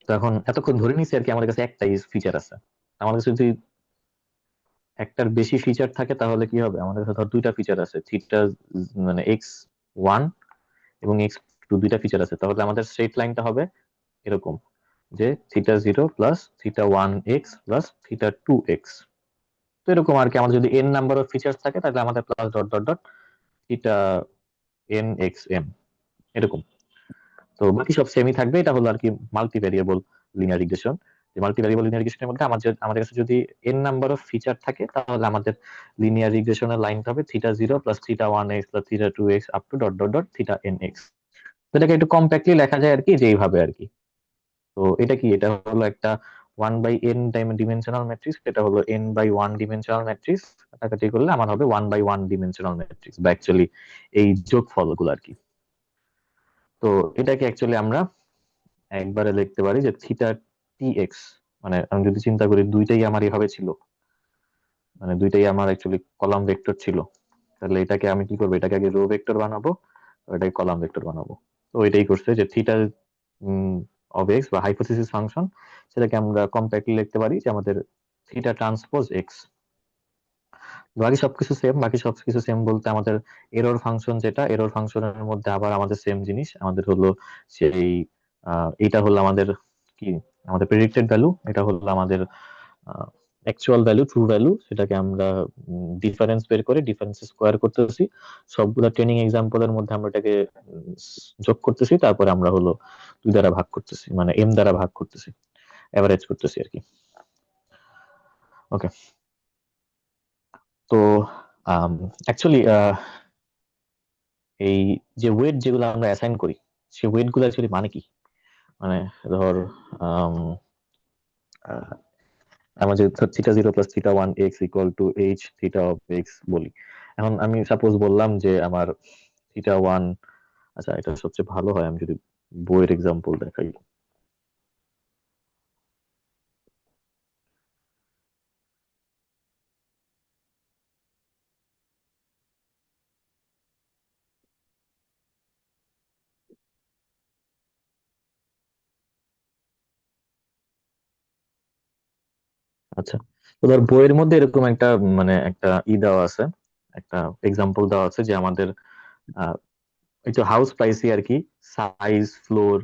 তো এখন এতক্ষণ ধরে নিছি আর কি আমাদের কাছে একটাই ফিচার আছে। আমাদের কাছে যদি একটার বেশি ফিচার থাকে তাহলে কি হবে, আমাদের কাছে ধর দুইটা ফিচার আছে, থিটা মানে x1 এবং x2, দুইটা ফিচার আছে, তাহলে আমাদের স্ট্রেট লাইনটা হবে এরকম যে θ0 প্লাস θ1x প্লাস θ2x। তো এরকম আর কি, আমাদের যদি n নাম্বার অফ ফিচার্স থাকে তাহলে আমাদের plus dot dot dot theta N X M এরকম। তো বাকি সব সেমই থাকবে। এটা হলো আর কি multi variable linear regression. Multi variable linear রিগ্রেশনের মধ্যে আমাদের কাছে যদি এন নাম্বার অফ ফিচার থাকে তাহলে আমাদের লিনিয়ার রিগ্রেশনের লাইনটা হবে θ0 plus θ1x plus θ2x up to dot dot dot θnx। তো এটাকে একটু কম্প্যাক্টলি লেখা যায় আর কি, যে এইভাবে আর কি। তো এটা কি, এটা হলো একটা 1/n ডিমেনশনাল ম্যাট্রিক্স, এটা হলো n/1 ডিমেনশনাল ম্যাট্রিক্স। কাটাকাটি করলে আমার হবে 1/1 ডিমেনশনাল ম্যাট্রিক্স, বা অ্যাকচুয়ালি এই যোগফল গুলো আর কি। তো এটাকে অ্যাকচুয়ালি আমরা একবারে লিখতে পারি যে থিটা টি এক্স, মানে আমি যদি চিন্তা করি দুইটাই আমার এভাবে ছিল, মানে দুইটাই আমার অ্যাকচুয়ালি কলাম ভেক্টর ছিল, তাহলে এটাকে আমি কি করবো, এটাকে আগে রো ভেক্টর বানাবো, এটাকে কলাম ভেক্টর বানাবো। তো এটাই করছে যে থিটা অফ এক্স বা হাইপোথিসিস ফাংশন, সেটাকে আমরা কম্প্যাক্টলি লিখতে পারি যে আমাদের থিটা ট্রান্সপোজ এক্স। বাকি সবকিছু সেম, বাকি সবকিছু সেম বলতে আমাদের এরর ফাংশন, যেটা এরর ফাংশনের মধ্যে আবার আমাদের সেম জিনিস, আমাদের হলো সেই এটা হলো আমাদের কি, আমাদের প্রেডিক্টেড ভ্যালু, এটা হলো আমাদের অ্যাকচুয়াল ভ্যালু, ট্রু ভ্যালু, সেটাকে আমরা ডিফারেন্স বের করে ডিফারেন্স স্কোয়ার করতেছি, সবগুলা ট্রেনিং এক্সাম্পলের মধ্যে আমরা এটাকে যোগ করতেছি, তারপরে আমরা হলো 2 দ্বারা ভাগ করতেছি, মানে m দ্বারা ভাগ করতেছি, এভারেজ করতেছি আর কি। ওকে। তো অ্যাকচুয়ালি এই যে ওয়েট যেগুলো আমরা অ্যাসাইন করি, সেই ওয়েট গুলো অ্যাকচুয়ালি মানে কি, মানে ধর আম, আহ, আমরা যে θ0 plus θ1x equal to h theta of x বলি। এখন আমি সাপোজ বললাম যে আমার θ1, আচ্ছা এটা সবচেয়ে ভালো হয় আমি যদি বইয়ের এক্সাম্পল দেখাই। আচ্ছা, তো ধর বইয়ের মধ্যে এরকম একটা মানে একটা দেওয়া আছে, একটা এক্সাম্পল দেওয়া আছে যে আমাদের এই তো হাউস প্রাইসই আর কি, size, floor,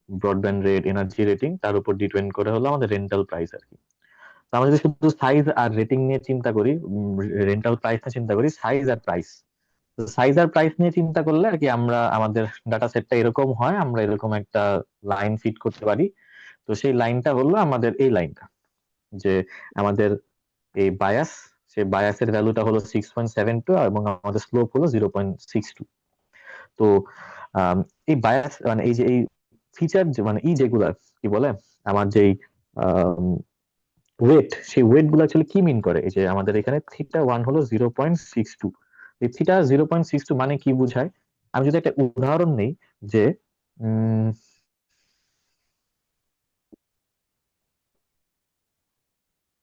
broadband rate, energy rating, তার উপর ডিপেন্ড করে হলো আমাদের রেন্টাল প্রাইস আর কি। তো আমরা যদি শুধু সাইজ আর রেটিং নিয়ে চিন্তা করি, রেন্টাল প্রাইস নিয়ে চিন্তা করি, সাইজ আর প্রাইস, সাইজ আর প্রাইস নিয়ে চিন্তা করলে আর কি আমরা আমাদের ডাটা সেটটা এরকম হয়, আমরা এরকম একটা লাইন ফিট করতে পারি। তো সেই লাইনটা হলো আমাদের এই লাইনটা, যে আমাদের এই বায়াস, সেই বায়াসের ভ্যালুটা হলো 6.72 এবং আমাদের স্লোপ হলো 0.62। তো আম, এই বায়াস মানে এই যে এই ফিচার মানে যেগুলা কি বলে, আমার যেই ওয়েট, সেই ওয়েট গুলো আসলে কি মিন করে, এই যে আমাদের এখানে θ1 হলো 0.62, এই θ0.62 মানে কি বুঝায়। আমি যদি একটা উদাহরণ নেই, যে উম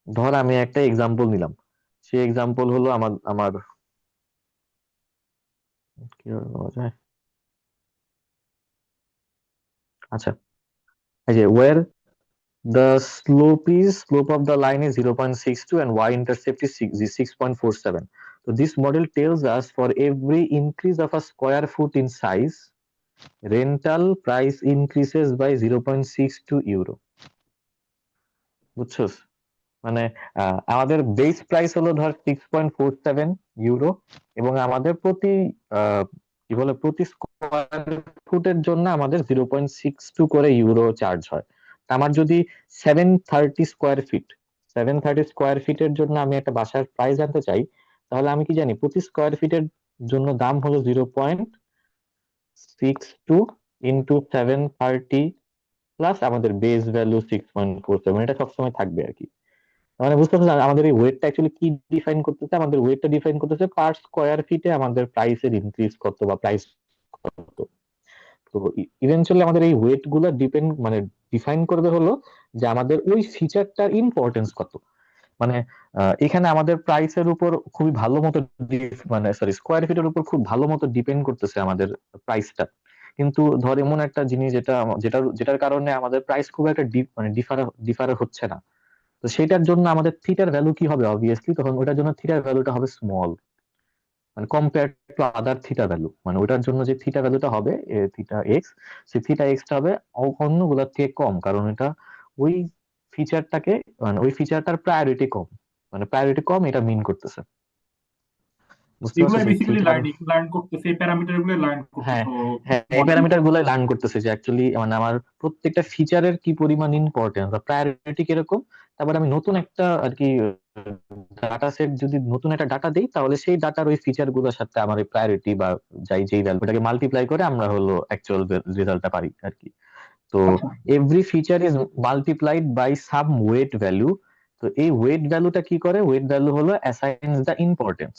ধর আমি একটা এক্সাম্পল নিলাম, সেই এক্সাম্পল হলো আমার আমার কিভাবে বলা যায়, আচ্ছা এই যে war the slope of the line is 0.62 and y-intercept is 6.47. So this model tells us for every increase of a square foot in size, rental price increases by 0.62 euro. বুঝছস? মানে আমাদের বেস প্রাইস হলো ধর 6.47 euro, এবং আমাদের প্রতি কি বলে প্রতি স্কোয়ার ফুটের জন্য আমাদের 0.62 করে ইউরো চার্জ হয়। তা আমার যদি 730 স্কোয়ার ফিটের জন্য আমি একটা বাসার প্রাইস জানতে চাই, তাহলে আমি কি জানি প্রতি স্কোয়ার ফিটের জন্য দাম হলো 0.62 ইন্টু 730 প্লাস আমাদের বেস ভ্যালু 6.47, এটা সবসময় থাকবে আর কি। মানে বুঝতে পারছেন আমাদের এই ওয়েটটা অ্যাকচুয়ালি কি ডিফাইন করতেছে, আমাদের ওয়েটটা ডিফাইন করতেছে পার স্কোয়ার ফিটে আমাদের প্রাইসের ইনক্রিজ কত বা প্রাইস কত। তো ইভেনচুয়ালি আমাদের এই ওয়েট গুলো ডিপেন্ড মানে ডিফাইন করবে হলো যে আমাদের ওই ফিচারটার ইম্পর্টেন্স কত। মানে এখানে আমাদের প্রাইসের উপর খুবই ভালো মতো মানে সরি স্কোয়ার ফিটের উপর খুব ভালো মতো ডিপেন্ড করতেছে আমাদের প্রাইসটা। কিন্তু ধর এমন একটা জিনিস যেটার কারণে আমাদের প্রাইস খুব একটা ডিফার হচ্ছে না, তো সেটার জন্য আমাদের থিটার ভ্যালু কি হবে? অবভিয়াসলি তখন ওটার জন্য থিটার ভ্যালুটা হবে স্মল, মানে compare to other theta value, মানে ওটার জন্য যে থিটা ভ্যালুটা হবে থিটা এক্স, সেই থিটা এক্সটা হবে অন্যগুলোর থেকে কম, কারণ এটা ওই ফিচারটাকে, মানে ওই ফিচারটার প্রায়োরিটি কম, মানে প্রায়োরিটি কম এটা মিন করতেছে। বুঝতে পারছো এগুলাই যে বেসিক্যালি থিটার, লার্ন করতেছে, এই প্যারামিটার গুলো লার্ন হ্যাঁ করতেছে হ্যাঁ, এই মডেল। প্যারামিটার গুলো লার্ন করতেছে যে অ্যাকচুয়ালি মানে আমার প্রত্যেকটা ফিচারের কি পরিমাণ ইম্পর্টেন্স বা প্রায়োরিটি কিরকম। তারপর আমি নতুন একটা আর কি ডাটা সেট, যদি নতুন একটা ডাটা দেই, তাহলে সেই ডাটার ওই ফিচার গুলোর সাথে আমার এই প্রায়োরিটি বা যেই ভ্যালুটাকে মাল্টিপ্লাই করে আমরা হলো অ্যাকচুয়াল রেজাল্টটা পারি আর কি। তো আচ্ছা, every feature is multiplied by some weight value. তো এই ওয়েট ভ্যালুটা কি করে? ওয়েট ভ্যালু হলো অ্যাসাইন্স দ্য ইম্পর্টেন্স।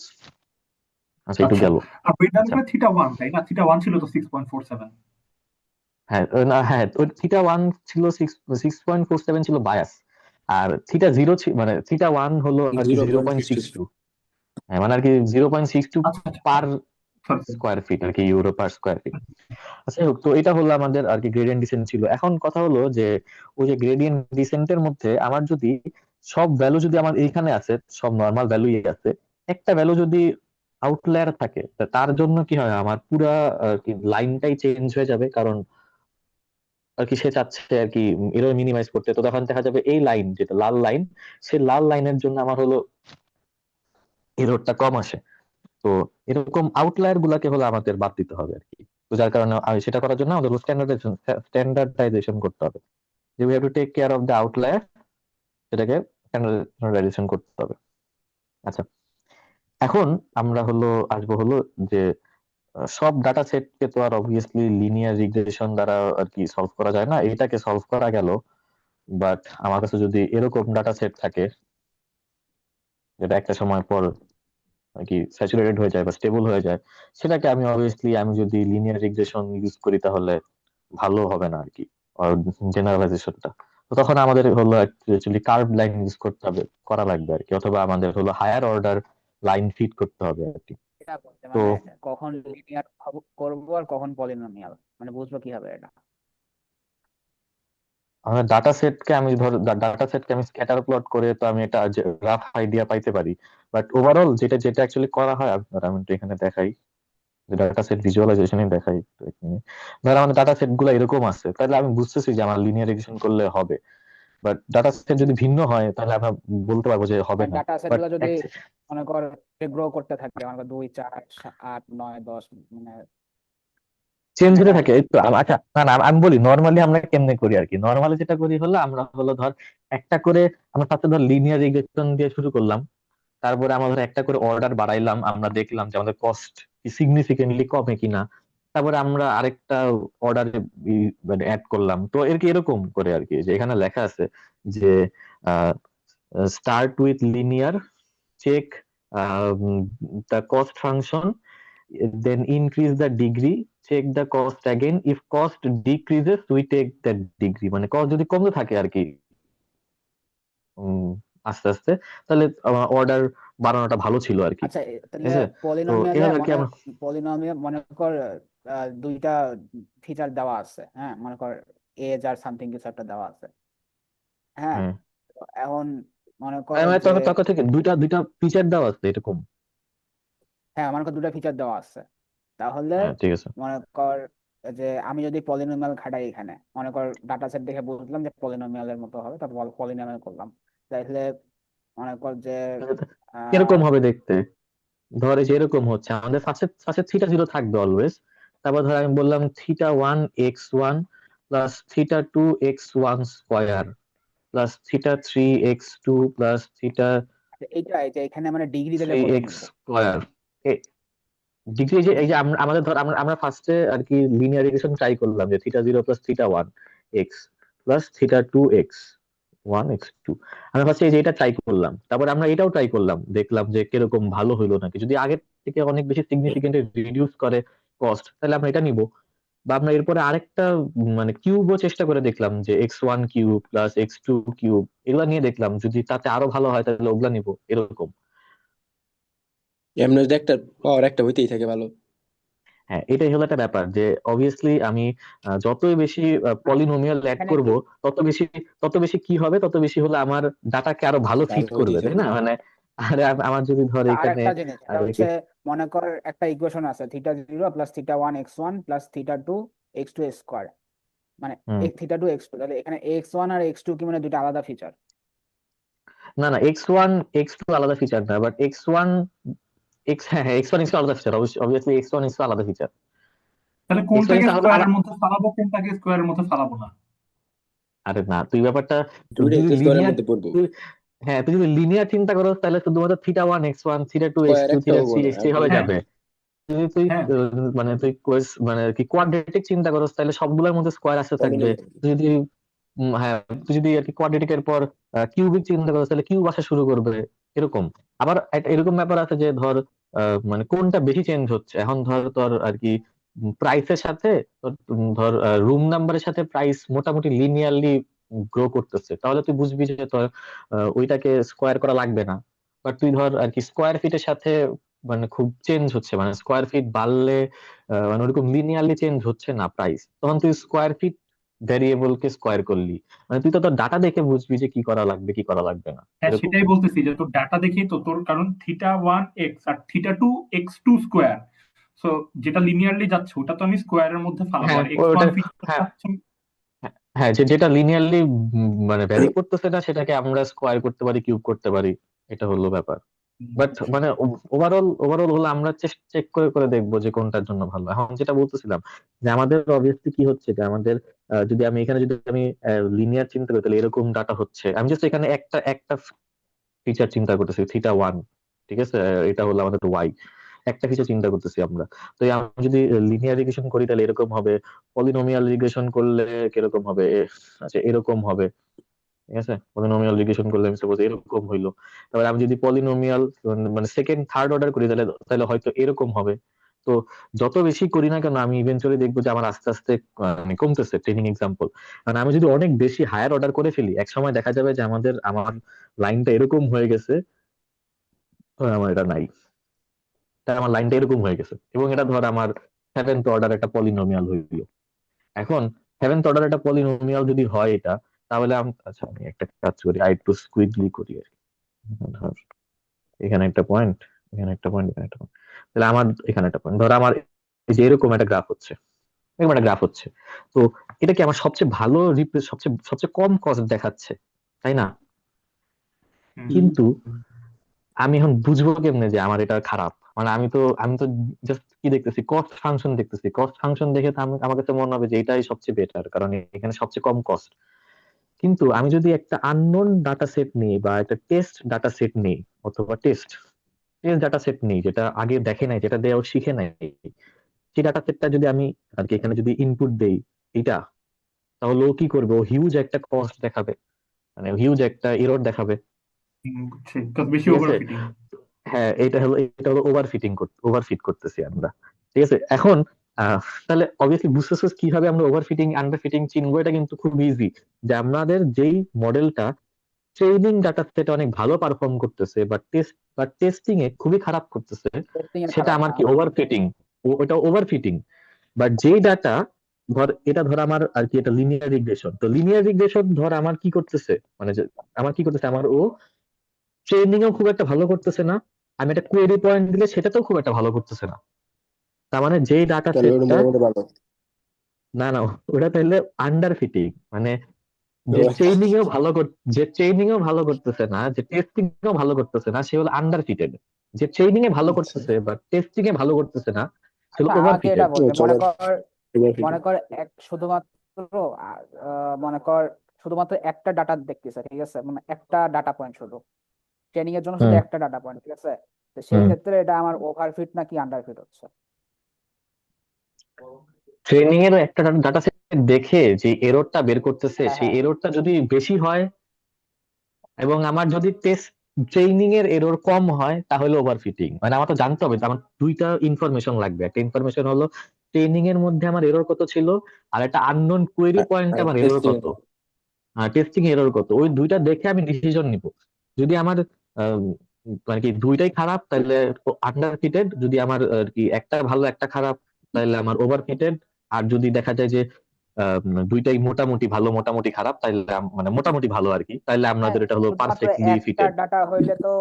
আচ্ছা, একটু আচ্ছা। গেল। আর ওয়েট আচ্ছা, করে থিটা 1, তাই না? থিটা 1 ছিল তো 6.47। হ্যাঁ না হ্যাঁ, ওই থিটা ওয়ান ছিল 6.47 ছিল বায়াস, আর থিটা জিরো মানে থিটা ওয়ান হলো আর কি zero zero point point six two six two হ্যাঁ, মানে আর কি 0.62 আচ্ছা আচ্ছা, পার সরি। স্কোয়ার ফিট আর কি, ইউরো পার স্কোয়ার ফিট। আচ্ছা হোক, তো এটা হলো আমাদের আর কি গ্রেডিয়েন্ট ডিসেন্ট ছিল। এখন কথা হলো যে ওই যে গ্রেডিয়েন্ট ডিসেন্টের মধ্যে আমার যদি সব ভ্যালু যদি আমার এইখানে আছে, সব নর্মাল ভ্যালুই আছে, একটা ভ্যালু যদি আউটলায়ার থাকে, তা তার জন্য কি হয়, আমার পুরা আর কি লাইনটাই চেঞ্জ হয়ে যাবে, কারণ আর কি সে চাচ্ছে আর কি এরর মিনিমাইজ করতে। তো তখন দেখা যাবে এই লাইন, যেটা লাল লাইন, সেই লাল লাইনের জন্য আমার হলো এররটা কম আসে। তো এরকম আউটলায়ার গুলাকে হলো আমাদের বাদ দিতে হবে আর কি। তো যার কারণে সেটা করার জন্য আমাদের স্ট্যান্ডার্ডাইজেশন করতে হবে, যে we have to take care of the outlier, সেটাকে স্ট্যান্ডার্ডাইজেশন করতে হবে। আচ্ছা, এখন আমরা হলো আসবো হলো যে সব ডাটা সেটকে তো আর অবভিয়াসলি লিনিয়ার রিগ্রেশন দ্বারা আর কি সলভ করা যায় না, এটাকে সলভ করা গেল। বাট আমার কাছে যদি এরকম ডাটা সেট থাকে যেটা একটা সময় পর আর কি স্যাচুরেটেড হয়ে যায় বা স্টেবল হয়ে যায়, সেটাকে আমি অবভিয়াসলি আমি যদি লিনিয়ার রিগ্রেশন ইউজ করি তাহলে ভালো হবে না আর কি, জেনারেলাইজেশনটা। তো তখন আমাদের হলো অ্যাকচুয়ালি কার্ভ লাইন ইউজ করতে হবে, করা লাগবে আর কি, অথবা আমাদের হলো হায়ার অর্ডার লাইন ফিট করতে হবে আর কি। এটা করতে তো মানে কখন লিনিয়ার করবো আর কখন পলিনোমিয়াল, মানে বুঝবো কিভাবে এটা? আমার ডাটা সেটকে আমি স্ক্যাটার প্লট করে তো আমি এটা রাফ আইডিয়া পাইতে পারি। বাট ওভারঅল যেটা যেটা অ্যাকচুয়ালি করা হয়, আমি একটু এখানে দেখাই, ডাটা সেট ভিজুয়ালাইজেশনে দেখাই একটু এখানে। ধর আমার ডাটা সেট গুলো এরকম আছে, তাহলে আমি বুঝতেছি যে আমার লিনিয়ার রিগ্রেশন করলে হবে। বাট ডাটা সেট যদি ভিন্ন হয় তাহলে আমরা বলতে পারবো যে হবে মানে না। ডাটা সেট বাট গুলো যদি মনে কর গ্রো করতে থাকে, মনে কর 2, 4, 8, 9, 10, মানে চেঞ্জ দেখা হতে থাকে, যাচ্ছে। এই তো আচ্ছা না না, আমি বলি নর্মালি আমরা কেমনে করি আর কি। নর্মালি যেটা করি হলো আমরা হলো ধর একটা করে, আমরা ফার্স্টে ধর লিনিয়ার রিগ্রেশন দিয়ে শুরু করলাম, তারপরে আমরা ধর একটা করে অর্ডার বাড়াইলাম, আমরা দেখলাম যে আমাদের কস্ট সিগনিফিকেন্টলি কমে কিনা, তারপরে আমরা আরেকটা অর্ডারে মানে অ্যাড করলাম। তো এর কি এরকম করে আর কি, যে এখানে লেখা আছে যে start with linear, check the cost function, then increase the degree, check the cost again, if cost decreases we take that degree, মানে cost যদি কমতে থাকে আর কি উম, আস্তে আস্তে, তাহলে অর্ডার বাড়ানোটা ভালো ছিল আর কি। আচ্ছা ঠিক তাহলে আছে, তো পলিনোমিয়ালে এভাবে আর কি মনে আমরা। পলিনোমিয়াল মনে কর দুইটা ফিচার দেওয়া আছে, হ্যাঁ, মনে কর এজ আর সামথিং কিছু একটা দেওয়া আছে, হ্যাঁ। হ্যাঁ, তো এখন মনে কর মানে যে তোর তোর থেকে দুইটা দুইটা ফিচার দেওয়া আছে এরকম। হ্যাঁ, মনে কর দুটা ফিচার দেওয়া আছে, তাহলে হ্যাঁ ঠিক আছে। মনে কর যে আমি যদি পলিনোমিয়াল খাটাই এখানে, মনে কর ডাটা সেট দেখে বুঝলাম যে পলিনোমিয়ালের মতো হবে, তারপর পলিনোমিয়াল করলাম, তাহলে মনে কর যে কিরকম আহ হবে দেখতে? ধর এই যে এরকম হচ্ছে, আমাদের ফার্স্টে ফার্স্টে থিটা জিরো থাকবে অলওয়েজ। তারপর ধর আমি বললাম theta one X one plus theta two X one square plus theta three X two plus theta এইটা এই যে এখানে মানে ডিগ্রি দিলে থ্রি কত এক্স নিব? স্কোয়ার। ডিগ্রি এই যে আমরা ধর আমরা ফার্স্টে আর কি লিনিয়ার রিগ্রেশন ট্রাই করলাম যে theta zero plus theta one X plus theta two X one X two. আমরা ফার্স্টে এই যে এটা ট্রাই করলাম, তারপর আমরা এটাও ট্রাই করলাম, দেখলাম যে কিরকম ভালো হইলো নাকি। যদি আগের থেকে অনেক বেশি সিগনিফিকেন্ট রিডিউস করে কস্ট, তাহলে আমরা এটা নিব। বা আমরা এরপরে আরেকটা মানে কিউবও চেষ্টা করে দেখলাম, যে X one cube plus X two cube, এগুলা নিয়ে দেখলাম যদি তাতে আরো ভালো হয় তাহলে ওগুলা নিব, এরকম। এমনি যদি একটা পাওয়ার একটা হইতেই থাকে ভালো। হ্যাঁ, এটাই হলো একটা ব্যাপার যে অবভিয়াসলি আমি যতই বেশি পলিনোমিয়াল অ্যাড এখানে করব কি তত বেশি কি হবে, তত বেশি হলে আমার ডাটাকে আরো ভালো ফিট ভালো করবে, তাই রেজাল্ট না? মানে আর আমার যদি ধর আর এখানে একটা জিনিস, এটা কি হচ্ছে মনে কর একটা ইকুয়েশন আছে θ0 plus θ1 x1 plus θ2 x2 square, মানে হুম, θ2 x2, তাহলে এখানে x1 আর x2 কি মানে দুটো আলাদা ফিচার? না x1 x2 আলাদা ফিচার না, বাট x1 x2 আলাদা ফিচার, অবভিয়াসলি x1 x2 আলাদা ফিচার। তাহলে x1 কোনটাকে x2 স্কোয়ারের মধ্যে ফালাবো, কোনটাকে স্কোয়ারের মধ্যে ফালাবো না? আরে না, তুই ব্যাপারটা দুইটাই যদি তো স্কোয়ারের লিনিয়ার মধ্যে পড়বো। হ্যাঁ, তুই যদি লিনিয়ার চিন্তা করো তাহলে শুধুমাত্র θ1 x1 θ2 স্কোয়ার x2 একটা হবো θ3 না x3 এখন। হবে হ্যাঁ যাবে। যদি তুই হ্যাঁ মানে তুই মানে কি কোয়াড্রেটিক চিন্তা করো তাহলে সবগুলোর মধ্যে স্কোয়ার আসতে থাকবে। পলিনোমিয়াল। তুই যদি হ্যাঁ, তুই যদি আর কি কোয়াড্রেটিক এর পর কিউবিক চিন্তা করো তাহলে কিউব আসা শুরু করবে, এরকম। আবার একটা এরকম ব্যাপার আছে যে ধর মানে কোনটা বেশি চেঞ্জ হচ্ছে, এখন ধর তোর আর কি প্রাইসের সাথে তোর ধর রুম নাম্বারের সাথে প্রাইস মোটামুটি লিনিয়ারলি গ্রো করতেছে, তাহলে তুই বুঝবি যে তোর ওইটাকে স্কোয়ার করা লাগবে না। বাট তুই ধর আর কি স্কোয়ার ফিটের সাথে মানে খুব চেঞ্জ হচ্ছে, মানে স্কোয়ার ফিট বাড়লে মানে ওরকম লিনিয়ারলি চেঞ্জ হচ্ছে না প্রাইস, তখন তুই স্কোয়ার ফিট ভ্যারিয়েবল কে স্কোয়ার করলি, মানে তুই তো তোর ডাটা দেখে বুঝবি যে কি করা লাগবে কি করা লাগবে না, হ্যাঁ, এরকম। সেটাই বলতেছি যে তোর ডাটা দেখেই তো তোর, কারণ θ1 x আর θ2 x2 স্কোয়ার, সো যেটা লিনিয়ারলি যাচ্ছে ওটা তো আমি স্কোয়ারের মধ্যে ফালাবো, হ্যাঁ আর ওটা x1 ফিচার হ্যাঁ যাচ্ছে। হ্যাঁ, যেটা লিনিয়ারলি মানে ভ্যারি করতেছে না সেটাকে আমরা স্কোয়ার করতে পারি, কিউব করতে পারি, এটা হলো ব্যাপার। বাট মানে ওভারঅল হলো আমরা চেক করে করে দেখবো যে কোনটার জন্য ভালো। এখন যেটা বলতেছিলাম যে আমাদের অবভিয়াসলি কি হচ্ছে যে আমাদের যদি আমি এখানে যদি আমি লিনিয়ার চিন্তা করি তাহলে এরকম ডাটা হচ্ছে, আমি জাস্ট এখানে একটা একটা ফিচার চিন্তা করতেছি θ1, ঠিক আছে? এটা হলো আমাদের ওয়াই, একটা ফিচার চিন্তা করতেছি আমরা। তো আমি যদি লিনিয়ার রিগ্রেশন করি তাহলে এরকম হবে, পলিনোমিয়াল রিগ্রেশন করলে কিরকম হবে, আচ্ছা এরকম হবে, ঠিক আছে? পলিনোমিয়াল রিগ্রেশন করলে আমি সাপোজ এরকম হইলো, তারপরে আমি যদি পলিনোমিয়াল মানে সেকেন্ড থার্ড অর্ডার করি তাহলে তাহলে হয়তো এরকম হবে। তো যত বেশি করি না কেন আমি ইভেন্চুয়ালি দেখবো যে আমার আস্তে আস্তে মানে কমতেছে ট্রেনিং এক্সাম্পল। কারণ আমি যদি অনেক বেশি হায়ার অর্ডার করে ফেলি এক সময় দেখা যাবে যে আমার লাইনটা এরকম হয়ে গেছে, আমার এটা নাই, আমার লাইনটা এরকম হয়ে গেছে এবং এটা ধর আমার সেভেন্থ অর্ডার একটা পলিনোমিয়াল হইলো। এখন সেভেন্থ অর্ডার একটা পলিনোমিয়াল যদি হয় এটা, তাহলে আচ্ছা আমি একটা কাজ করি, একটু স্কুইডলি করি আর কি। ধর এখানে একটা পয়েন্ট, এখানে একটা পয়েন্ট, এখানে একটা পয়েন্ট, তাহলে আমার এখানে একটা পয়েন্ট, ধর আমার এই যে এরকম একটা গ্রাফ হচ্ছে, এরকম একটা গ্রাফ হচ্ছে। তো এটা কি আমার সবচেয়ে ভালো সবচেয়ে সবচেয়ে কম কস্ট দেখাচ্ছে, তাই না? কিন্তু আমি এখন বুঝবো কেমনে যে আমার এটা খারাপ? মানে আমি তো জাস্ট কি দেখতেছি, কস্ট ফাংশন দেখতেছি, কস্ট ফাংশন দেখে তো আমার কাছে মনে হবে যে এটাই সবচেয়ে বেটার কারণ এখানে সবচেয়ে কম কস্ট। কিন্তু আমি যদি একটা আননোন ডাটা সেট নিই বা একটা টেস্ট ডাটা সেট নিই, অথবা টেস্ট টেস্ট ডাটা সেট নিই যেটা আগে দেখে নাই, যেটা দিয়ে ও শিখে নাই, সেই ডাটা সেটটা যদি আমি আর কি এখানে যদি ইনপুট দেই এটা, তাহলে ও কি করবে? ও হিউজ একটা কস্ট দেখাবে, মানে হিউজ একটা এরর দেখাবে, বুঝছি, because বেশি ঠিক আছে? ওভারফিটিং। হ্যাঁ, এটা হলো ওভারফিট করতেছি আমরা, ঠিক আছে? এখন তাহলে অবভিয়াসলি বুঝতেছিস কিভাবে আমরা ওভারফিটিং আন্ডারফিটিং চিনবো? এটা কিন্তু খুব ইজি, যে আমাদের যেই মডেলটা ট্রেনিং ডাটা সেটে অনেক ভালো পারফর্ম করতেছে বা টেস্টিং এ খুবই খারাপ করতেছে, টেস্টিং এর সেটা খারাপ, আমার হ্যাঁ। কি ওভারফিটিং, ওটা ওভারফিটিং। বাট যেই ডাটা ধর আমার আর কি এটা লিনিয়ার রিগ্রেশন, তো লিনিয়ার রিগ্রেশন ধর আমার কি করতেছে, মানে আমার কি করতেছে, আমার ও ট্রেনিং ও খুব একটা ভালো করতেছে না, আমি একটা কোয়েরি পয়েন্ট দিলে সেটাতেও খুব একটা ভালো করতেছে না। তার মানে যেই ডাটা তাহলে ওটা সেটটা, মোটামুটি ভালো। না ওটা তাহলে আন্ডার ফিটিং, মানে তো যে ট্রেনিং ও ভালো করতেছে না, যে টেস্টিং ও ভালো করতেছে না, সে হলো আন্ডার ফিটেড। যে ট্রেনিং এ ভালো আচ্ছা, করতেছে বা টেস্টিং এ ভালো করতেছে না, সে হলো আচ্ছা, ওভার আমাকে এটা ফিটেড। বলতে সবার মনে কর শুধুমাত্র মনে কর শুধুমাত্র একটা ডাটা দেখতেছে, ঠিক আছে, মানে একটা ডাটা পয়েন্ট শুধু ট্রেনিং এর জন্য, শুধু হুম একটা ডাটা পয়েন্ট, ঠিক আছে। তো সেই হুম ক্ষেত্রে এটা আমার ওভারফিট নাকি আন্ডারফিট হচ্ছে? ট্রেনিং এর একটা ডাটা সেট দেখে যে এররটা বের করতেছে, হ্যাঁ, সেই হ্যাঁ। এররটা যদি বেশি হয় এবং আমার যদি ট্রেনিং এর এরর কম হয় তাহলে ওভারফিটিং। মানে আমার তো জানতে হবে যে আমার দুইটা ইনফরমেশন লাগবে, একটা ইনফরমেশন হলো ট্রেনিং এর মধ্যে আমার এরর কত ছিল, আর একটা আননোন কোয়েরি পয়েন্টে আমার এরর টেস্টিং। কত, টেস্টিং এরর কত, ওই দুইটা দেখে আমি ডিসিশন নিব। যদি আমার আহ, মানে কি দুইটাই খারাপ তাহলে আন্ডার ফিটেড, যদি আমার আর কি একটা ভালো একটা খারাপ তাহলে আমার ওভার ফিটেড। আর যদি দেখা যায় যে দুইটাই মোটামুটি ভালো মোটামুটি খারাপ, তাইলে মানে মোটামুটি ভালো আর কি, তাইলে হ্যাঁ, আমাদের এটা হলো শুধুমাত্র পারফেক্টলি একটা ফিটেড। ডাটা হইলে তো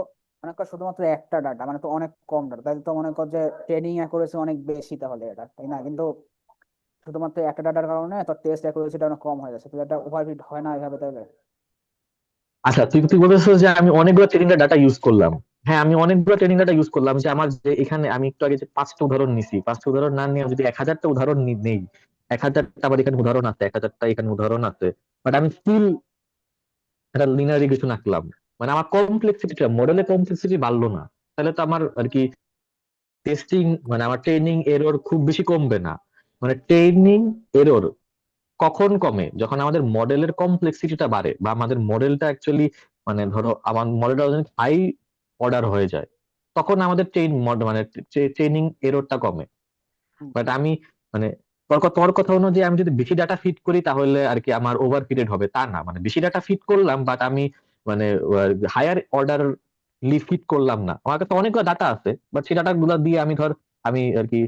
মনে কর, শুধুমাত্র একটা ডাটা মানে তো অনেক কম ডাটা, তাহলে তো মনে কর যে ট্রেনিং অ্যাকুরেসি অনেক বেশি তাহলে এটা, তাই না? কিন্তু শুধুমাত্র একটা ডাটার কারণে তো টেস্ট অ্যাকুরেসিটা অনেক কম হয়ে যাচ্ছে, তো এটা ওভারফিট হয় না এভাবে তাহলে? আচ্ছা, তুই তুই বলেছো যে আমি অনেকগুলো ট্রেনিং ডাটা ইউজ করলাম। হ্যাঁ, আমি অনেকগুলো ট্রেনিং ডাটা ইউজ করলাম, যে আমার যে এখানে আমি একটু আগে যে 5টা উদাহরণ নিছি, 5টা উদাহরণ না নিয়ে আমি যদি 1000টা উদাহরণ নেই, 1000টা আবার এখানে উদাহরণ আছে, 1000টা এখানে উদাহরণ আছে, বাট আমি স্টিল একটা লিনিয়ার রিগ্রেশন আঁকলাম, মানে আমার কমপ্লেক্সিটিটা, মডেলের কমপ্লেক্সিটি বাড়লো না, তাহলে তো আমার আর কি টেস্টিং মানে আমার ট্রেনিং এরর খুব বেশি কমবে না। মানে ট্রেনিং এরর কখন কমে? যখন আমাদের মডেলের কমপ্লেক্সিটিটা বাড়ে, বা আমাদের মডেলটা অ্যাকচুয়ালি মানে ধরো আমার মডেলটা হাই অর্ডার হয়ে যায়, তখন আমাদের মানে ট্রেনিং এররটা কমে। হুম। বাট আমি মানে তোর কথা অনুযায়ী আমি যদি বেশি ডাটা ফিট করি তাহলে আর কি আমার ওভার ফিটেড হবে তা না, মানে বেশি ডাটা ফিট করলাম বাট আমি মানে হায়ার অর্ডার ফিট করলাম না। আমার কাছে অনেকগুলো ডাটা আছে, বাট সেই ডাটা গুলো দিয়ে আমি আমি আর কি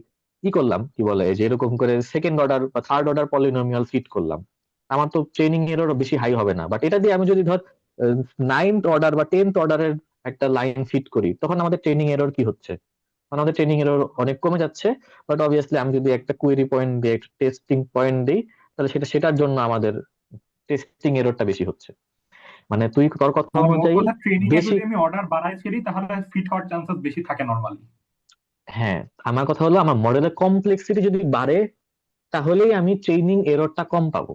করলাম কি বলে যে এরকম করে সেকেন্ড অর্ডার বা থার্ড অর্ডার পলিনোমিয়াল ফিট করলাম, আমার তো ট্রেনিং এরও বেশি হাই হবে না। বাট এটা দিয়ে আমি যদি নাইনথ অর্ডার বা 10th অর্ডারের একটা লাইন ফিট করি, তখন আমাদের ট্রেনিং এরর কি হচ্ছে? তখন আমাদের ট্রেনিং এরর অনেক কমে যাচ্ছে। বাট অবভিয়াসলি আমি যদি একটা কোয়েরি পয়েন্ট দিই, একটা টেস্টিং পয়েন্ট দিই, তাহলে সেটার জন্য আমাদের টেস্টিং এররটা বেশি হচ্ছে। মানে তুই তোর কথা মানে মোট অনুযায়ী কথা, ট্রেনিং এ বেশি। যদি আমি অর্ডার বাড়াই ফেলি তাহলে ফিট হওয়ার চান্সেস বেশি থাকে নর্মালি। হ্যাঁ, আমার কথা হলো আমার মডেলের কমপ্লেক্সিটি যদি বাড়ে, তাহলেই আমি ট্রেনিং এররটা কম পাবো,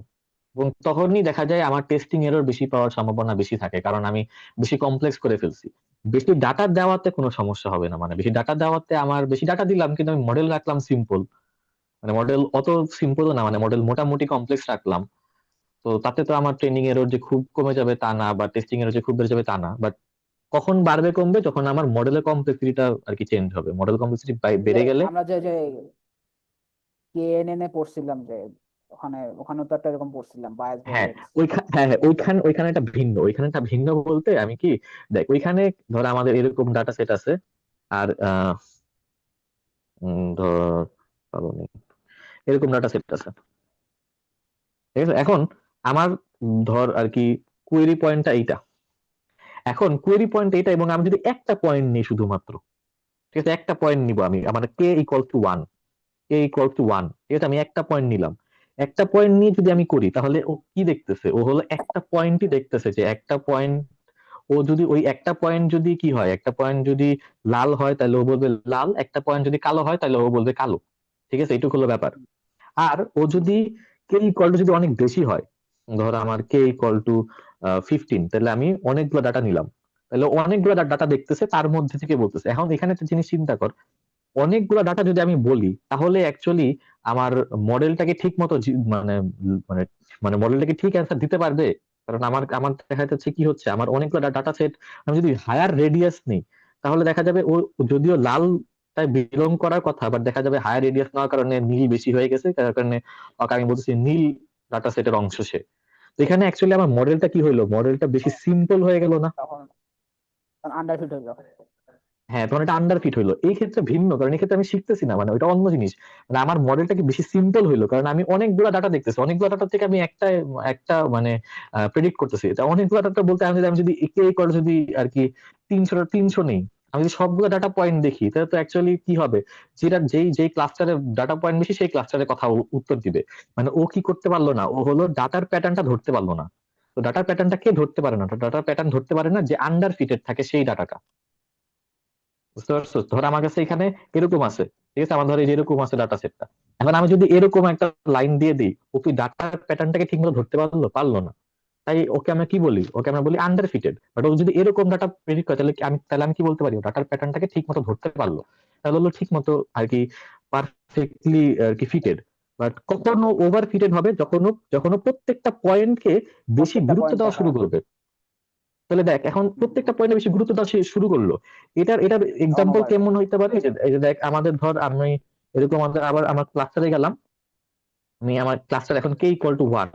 এবং তখনই দেখা যায় আমার টেস্টিং এরর বেশি পাওয়ার সম্ভাবনা বেশি থাকে, কারণ আমি বেশি কমপ্লেক্স করে ফেলছি। বেশি ডাটা দেওয়াতে কোনো সমস্যা হবে না, মানে বেশি ডাটা দেওয়াতে আমার বেশি ডাটা দিলাম কিন্তু আমি মডেল রাখলাম সিম্পল, মানে মডেল অত সিম্পল না, মানে মডেল মোটামুটি কমপ্লেক্স রাখলাম, তো তাতে তো আমার ট্রেনিং এরর যে খুব কমে যাবে তা না, বা টেস্টিং এরর যে খুব বেড়ে যাবে তা না। বাট কখন বাড়বে কমবে? যখন আমার মডেলের কমপ্লেক্সিটিটা আর কি চেঞ্জ হবে, মডেল কমপ্লেক্সিটি যে বেড়ে গেলে। আমরা যে যে কেএনএন এ পড়ছিলাম, যে ওখানে ওখানে তো একটা এরকম পড়ছিলাম বায়াস হ্যাঁ, ভেরিয়েন্স। হ্যাঁ ওইখানে একটা ভিন্ন, ওইখানে একটা ভিন্ন বলতে আমি কি, দেখ ওইখানে ধর আমাদের এরকম ডাটা সেট আছে, আর ধর পাবো নি, এরকম ডাটা সেট আছে, ঠিক আছে? এখন আমার ধর আর কি কোয়েরি পয়েন্টটা এইটা, এখন কোয়েরি পয়েন্ট এইটা, এবং আমি যদি একটা পয়েন্ট নিই শুধুমাত্র, ঠিক আছে, একটা পয়েন্ট নিব আমি, আমার K equal to 1, K equal to 1, ঠিক আছে, আমি একটা পয়েন্ট নিলাম। একটা পয়েন্ট নিয়ে যদি আমি করি, তাহলে ও কি দেখতেছে? ও হলো একটা পয়েন্টই দেখতেছে, যে একটা পয়েন্ট, ও যদি ওই একটা পয়েন্ট যদি কি হয়, একটা পয়েন্ট যদি লাল হয় তাহলে ও বলবে লাল, একটা পয়েন্ট যদি কালো হয় তাহলে ও বলবে কালো, ঠিক আছে, এইটুকু হলো ব্যাপার। আর ও যদি কে ইকুয়াল টু যদি অনেক বেশি হয়, ধর আমার কে ইকুয়াল টু 15, তাহলে আমি অনেকগুলো ডাটা নিলাম, তাহলে ও অনেকগুলো ডাটা দেখতেছে, তার মধ্যে থেকে বলতেছে। এখন এখানে একটা জিনিস চিন্তা কর, অনেকগুলো ডাটা যদি আমি বলি, তাহলে অ্যাকচুয়ালি আমার মডেলটাকে ঠিক মতো মানে মানে মানে মডেলটাকে ঠিক অ্যান্সার দিতে পারবে? কারণ আমার আমার দেখা যাচ্ছে কি হচ্ছে, আমার অনেকগুলো ডাটা সেট, আমি যদি হায়ার রেডিয়াস নেই, তাহলে দেখা যাবে ও যদিও লাল তাই বিলং করার কথা, বাট দেখা যাবে হায়ার রেডিয়াস নেওয়ার কারণে নীল বেশি হয়ে গেছে, যার কারণে ওকে আমি বলতেছি নীল ডাটা সেটের অংশ সে। তো এখানে অ্যাকচুয়ালি আমার মডেলটা কি হইলো, মডেলটা বেশি সিম্পল হয়ে গেল না? তখন আন্ডারফিট হয়ে যাবে। হ্যাঁ, তখন এটা আন্ডার ফিট হইলো। এই ক্ষেত্রে ভিন্ন, কারণ এই ক্ষেত্রে আমি শিখতেছি না, মানে ওইটা অন্য জিনিস। মানে আমার মডেলটা কি বেশি সিম্পল হইলো, কারণ আমি অনেকগুলো ডাটা দেখতেছি, অনেকগুলো ডাটা থেকে আমি একটা একটা মানে প্রেডিক্ট করতেছি। তা অনেকগুলো ডাটা বলতে আমি যদি কে করে যদি আর কি 300 নেই, আমি যদি সবগুলো ডাটা পয়েন্ট দেখি, তাহলে তো অ্যাকচুয়ালি কি হবে, যেটা যেই যেই ক্লাস্টারে ডাটা পয়েন্ট বেশি সেই ক্লাস্টারের কথা উত্তর দিবে। মানে ও কি করতে পারলো না, ও হলো ডাটার প্যাটার্নটা ধরতে পারলো না। তো ডাটার প্যাটার্নটা কে ধরতে পারে না? ডাটার প্যাটার্ন ধরতে পারে না যে আন্ডার ফিটেড থাকে সেই ডাটাটা। বুঝতে পারছো? ধর আমার কাছে এখানে এরকম আছে, ঠিক আছে, আমার ধর এই যে এরকম আছে ডাটা সেটটা। এখন আমি যদি এরকম একটা লাইন দিয়ে দিই, ও কি ডাটার প্যাটার্নটাকে ঠিক মতো ধরতে পারলো না। তাই ওকে আমরা কি বলি, ওকে আমরা বলি আন্ডার ফিটেড। বাট ও যদি এরকম ডাটা প্রেডিক্ট করে, তাহলে আমি কি বলতে পারি, ডাটার প্যাটার্নটাকে ঠিক মতো ধরতে পারলো, তাহলে হলো ঠিক মতো আর কি পারফেক্টলি আর কি ফিটেড। বাট কখনো ওভার ফিটেড হবে যখন ও প্রত্যেকটা পয়েন্টকে বেশি প্রত্যেকটা গুরুত্ব পয়েন্টে, দেওয়া শুরু হ্যাঁ। করবে। তাহলে দেখ, এখন প্রত্যেকটা পয়েন্টে বেশি গুরুত্ব দেওয়া সে শুরু করলো। এটার তখন এক্সাম্পল ওভার। কেমন হইতে পারে, এই যে দেখ আমাদের ধর আমি এরকম আবার আমার ক্লাস্টারে গেলাম, আমি আমার ক্লাস্টার এখন কে ইকুয়াল টু 1।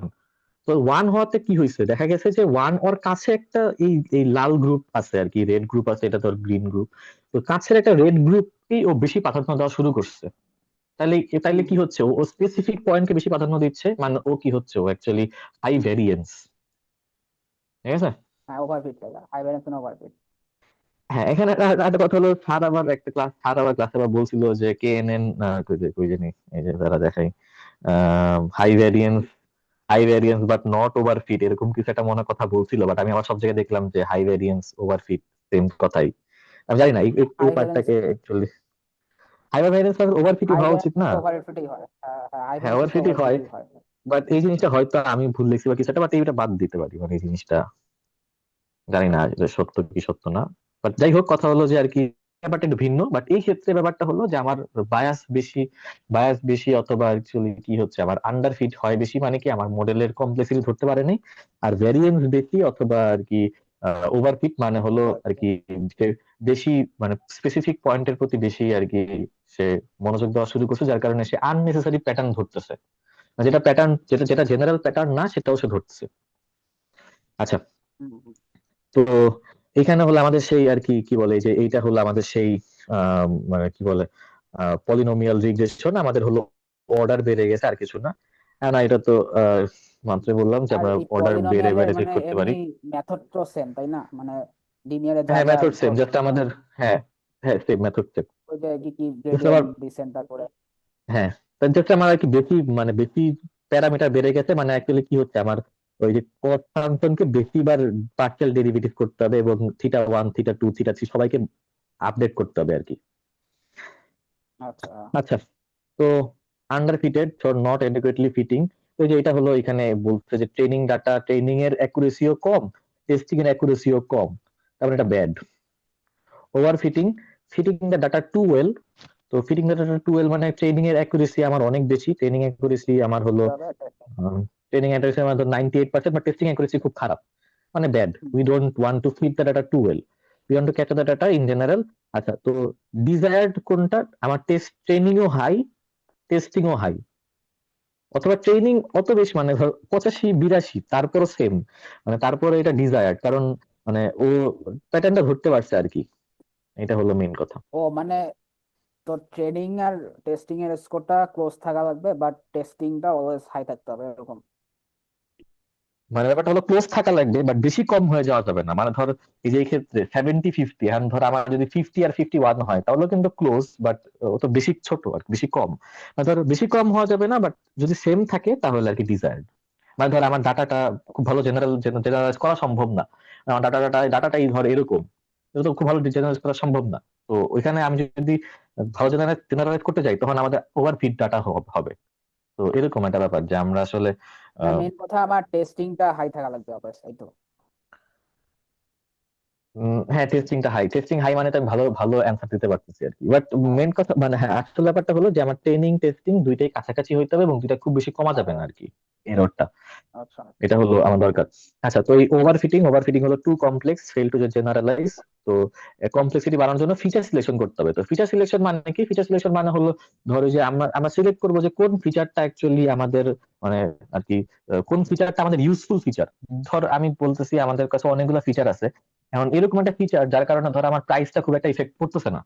তো 1 হওয়াতে কি হয়েছে, দেখা গেছে যে 1 ওর কাছে একটা এই এই লাল গ্রুপ আছে আর কি, রেড গ্রুপ আছে, এটা তোর গ্রিন গ্রুপ। তো কাছের একটা রেড গ্রুপকেই ও বেশি প্রাধান্য দেওয়া শুরু করছে। তাহলে তাইলে কি হচ্ছে, ও স্পেসিফিক পয়েন্টকে বেশি প্রাধান্য দিচ্ছে, মানে ও কি হচ্ছে, ও অ্যাকচুয়ালি হাই ভ্যারিয়েন্স, ঠিক আছে। হ্যাঁ, ওভারফিট টাকা, হাই ভ্যারিয়েন্স না ওভারফিট। হ্যাঁ, এখানে একটা কথা হলো, স্যার আবার ক্লাসে আবার বলছিল যে KNN কই জানি, এই যে যারা দেখাই high variance, but not overfit, এরকম কিছু একটা মনে কথা বলছিল, বাট আমি আবার সব জায়গায় দেখলাম যে হাই ভ্যারিয়েন্স ওভারফিট সেম কথাই। আমি জানি না এই হাই ভ্যারিয়েন্স, পার্টটাকে অ্যাকচুয়ালি হাই ভ্যারিয়েন্স ওভারফিটই হাই হওয়া উচিত ভ্যারিয়েন্স না। তো ওভারফিটই হয়। হ্যাঁ হ্যাঁ, হাই হ্যাঁ, ভ্যারিয়েন্স তো ওভারফিটই হয়, ওভারফিটই হয়। বাট এই জিনিসটা হয়তো আমি ভুল লিখছি বা কিছু একটা, বাট এইটা বাদ দিতে পারি, মানে এই জিনিসটা জানি না যে সত্য কি সত্য না। বাট যাই হোক, কথা হলো যে আর কি ব্যাপারটা একটু ভিন্ন, বাট এই ক্ষেত্রে ব্যাপারটা হলো যে আমার বায়াস বেশি অথবা অ্যাকচুয়ালি কি হচ্ছে, আমার আন্ডার ফিট হয় বেশি, মানে কি আমার মডেলের কমপ্লেক্সিটি ধরতে পারেনি, আর ভ্যারিয়েন্স বেশি অথবা আর কি ওভারফিট মানে হলো আর কি যে বেশি, মানে স্পেসিফিক পয়েন্টের প্রতি বেশি আর কি সে মনোযোগ দেওয়া শুরু করছে, যার কারণে সে আননেসেসারি প্যাটার্ন ধরতেছে, যেটা প্যাটার্ন, যেটা জেনারেল প্যাটার্ন না সেটাও সে ধরতেছে। আচ্ছা, হুম, হুম। তো এখানে হলো আমাদের সেই আর কি কি বলে যে এইটা হলো আমাদের সেই মানে কি বলে পলিনোমিয়াল রিগ্রেশন, আমাদের হলো অর্ডার বেড়ে গেছে আর কিছু না। না, এটা তো মাত্র বললাম যে আর আমরা এই অর্ডার বেড়ে পলিনোমিয়ালের বেড়ে চেক মানে করতে পারি। এমনি মেথড তো সেম, তাই না? মানে লিনিয়ারে যা হ্যাঁ, যা মেথড সেম, ধর, জাস্ট আমাদের, হ্যাঁ হ্যাঁ সেম মেথড সেম, ওই যে কি কি জাস্ট আবার, গ্রেডিয়েন্ট ডিসেন্ট তারপরে। হ্যাঁ জাস্ট আমার আর কি বেশি, মানে বেশি প্যারামিটার বেড়ে গেছে, মানে অ্যাকচুয়ালি কি হচ্ছে আমার ওই যে কস ফাংশনকে বেশিবার পার্শিয়াল ডেরিভেটিভ করতে হবে, এবং θ1 θ2 θ3 সবাইকে আপডেট করতে হবে আর কি। আচ্ছা। আচ্ছা, তো আন্ডার ফিটেড নট এডুকেটলি ফিটিং, তো যে এটা হলো এখানে বলছে যে ট্রেনিং এর অ্যাকুরেসিও কম, টেস্টিং এর অ্যাকুরেসিও কম, তারপরে এটা bad. Over fitting the data too well, তো fitting the data too well মানে ট্রেনিং এর অ্যাকুরেসি আমার অনেক বেশি, ট্রেনিং অ্যাকুরেসি আমার হলো কিভাবে এটা? 98%, বাট টেস্টিং অ্যাকুরেসি খুব খারাপ, মানে bad. We don't want to fit the data too well, we want to capture the data in general. আচ্ছা, তো ডিজায়ার্ড কোনটা, আমার ট্রেনিংও হাই, টেস্টিংও হাই, অথবা ট্রেনিং অত বেশি, মানে ধর 85 82, তারপরও সেম, মানে তারপরে এটা ডিজায়ার্ড, কারণ মানে ও প্যাটার্নটা ধরতে পারছে আর কি, এটা হলো মেইন কথা। ও মানে তোর ট্রেনিং আর টেস্টিং এর স্কোরটা ক্লোজ থাকা লাগবে, বাট টেস্টিংটা অলওয়েজ হাই থাকতে হবে, এরকম। মানে ব্যাপারটা হলো ক্লোজ থাকা লাগবে, বাট বেশি কম হয়ে যাওয়া যাবে না, মানে ধর এই যে এই ক্ষেত্রে 70 50, এখন ধর আমার যদি 50 আর 51 হয় তাহলে কিন্তু ক্লোজ, বাট ও তো বেশি ছোট আর কি, বেশি কম, মানে ধর বেশি কম হওয়া যাবে না, বাট যদি সেম থাকে তাহলে আর কি ডিজায়ার্ড। মানে ধর আমার ডাটাটা খুব ভালো জেনারেলাইজ করা সম্ভব না, আমার ডাটাটাই ধর এরকম, এটা তো খুব ভালো জেনারেলাইজ করা সম্ভব না। তো ওইখানে আমি যদি ভালো জেনারেলাইজ করতে চাই তখন আমাদের ওভারফিট ডাটা হবে। তো এরকম একটা ব্যাপার যে আমরা আসলে মানে মেন কথা আমার টেস্টিংটা হাই থাকা লাগবে অবশ্যই, তাই তো? হ্যাঁ, টেস্টিং হাই মানে তো আমি ভালো ভালো অ্যান্সার দিতে পারতেছি আর কি, বাট মেন কথা মানে হ্যাঁ আসল ব্যাপারটা হলো যে আমার ট্রেনিং টেস্টিং দুইটাই কাছাকাছি হইতে হবে, এবং দুইটা খুব বেশি কমা যাবে না আর কি এররটা, আচ্ছা। এটা হলো আমার দরকার। আচ্ছা, তো এই ওভারফিটিং হলো too complex fail to generalize, তো কমপ্লেক্সিটি বাড়ানোর জন্য ফিচার সিলেকশন করতে হবে। তো ফিচার সিলেকশন মানে কি, ফিচার সিলেকশন মানে হলো ধরো যে আমরা সিলেক্ট করবো যে কোন ফিচারটা অ্যাকচুয়ালি আমাদের মানে আর কি কোন ফিচারটা আমাদের ইউজফুল ফিচার। ধর আমি বলতেছি আমাদের কাছে অনেকগুলো ফিচার আছে, এখন এরকম একটা ফিচার যার কারণে ধর আমার প্রাইসটা খুব একটা ইফেক্ট পড়তেছে না,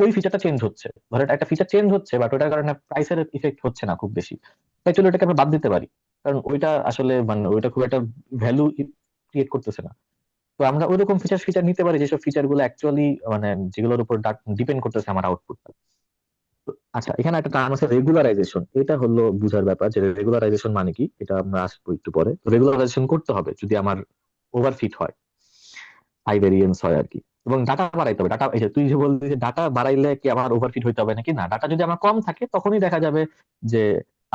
ওই ফিচারটা চেঞ্জ হচ্ছে, ধর একটা ফিচার চেঞ্জ হচ্ছে বাট ওটার কারণে প্রাইসের ইফেক্ট হচ্ছে না খুব বেশি, তাই চলো এটাকে আমরা বাদ দিতে পারি, কারণ ওইটা আসলে মানে ওইটা খুব একটা ভ্যালু ক্রিয়েট করতেছে না। তো আমরা ওইরকম ফিচার নিতে পারি যেসব ফিচার গুলো অ্যাকচুয়ালি মানে যেগুলোর উপর ডিপেন্ড করতেছে আমার আউটপুটটা। আচ্ছা, এখানে একটা টার্ম আছে রেগুলারাইজেশন, এটা হলো বুঝার ব্যাপার যে রেগুলারাইজেশন মানে কি, এটা আমরা আসবো একটু পরে। রেগুলারাইজেশন করতে হবে যদি আমার ওভারফিট হয়, হাই ভেরিয়েন্স হয় আর কি, এবং ডাটা বাড়াইতে হবে। ডাটা, এই যে তুই যে বললি যে ডাটা বাড়াইলে কি আমার ওভারফিট হইতে হবে নাকি, না ডাটা যদি আমার কম থাকে তখনই দেখা যাবে যে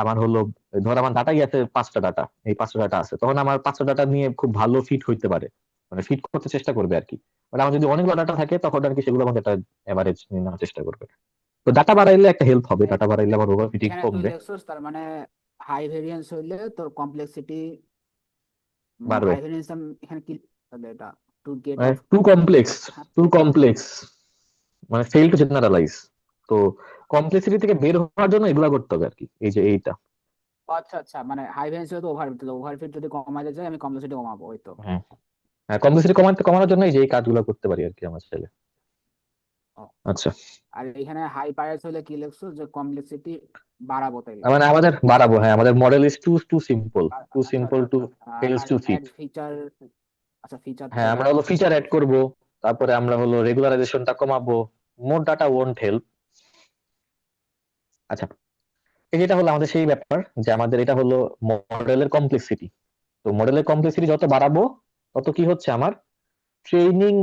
আমার হলো, ধর আমার ডাটাই আছে 5টা ডাটা, এই 5টা ডাটা আছে, তখন আমার 5টা ডাটা নিয়ে খুব ভালো ফিট হইতে পারে, মানে ফিট করতে চেষ্টা করবে আর কি। বাট আমার যদি অনেকগুলো ডাটা থাকে তখন আর কি সেগুলো আমাকে একটা এভারেজ নিয়ে নেওয়ার চেষ্টা করবে। তো ডাটা বাড়াইলে একটা হেল্প হবে, মানে ডাটা বাড়াইলে আমার ওভারফিটিং এখানে তুই কমবে, দেখছিস তার মানে হাই ভেরিয়েন্স হইলে তোর কমপ্লেক্সিটি, বাড়বে, হাই ভেরিয়েন্স এখানে কি হবে, এটা টু গেট মানে of too complex, to test. Complex মানে ফেল টু জেনারেলাইজ। তো কমপ্লেক্সিটি থেকে বের হওয়ার জন্য এগুলা করতে হবে আর কি, এই যে এইটা। আচ্ছা আচ্ছা, মানে হাই ভেরিয়েন্স হলে তো ওভারফিট, ওভারফিট যদি কমাতে যায় আমি কমপ্লেক্সিটি কমাবো, ওই তো। হ্যাঁ, কমপ্লেক্সিটি কমানোর জন্য এই যে এই কাজগুলো করতে পারি আর কি আমার ছেলে। আচ্ছা, আর এখানে হাই বায়াস হলে কি লিখছো যে কমপ্লেক্সিটি বাড়াবো তাই মানে আমাদের বাড়াবো, হ্যাঁ আমাদের model is too simple, too আচ্ছা সিম্পল আচ্ছা টু আচ্ছা ফেলস আর টু ফিট। অ্যাড ফিচার, আচ্ছা ফিচার তো হ্যাঁ আমরা হলো ফিচার অ্যাড করব, তারপরে আমরা হলো রেগুলারাইজেশনটা কমাবো, মোর ডাটা ওয়ন্ট হেল্প। আচ্ছা, এই যেটা হলো আমাদের সেই ব্যাপার যে আমাদের এটা হলো মডেলের কমপ্লেক্সিটি। তো মডেলের কমপ্লেক্সিটি যত বাড়াবো তত কি হচ্ছে, আমার ট্রেনিং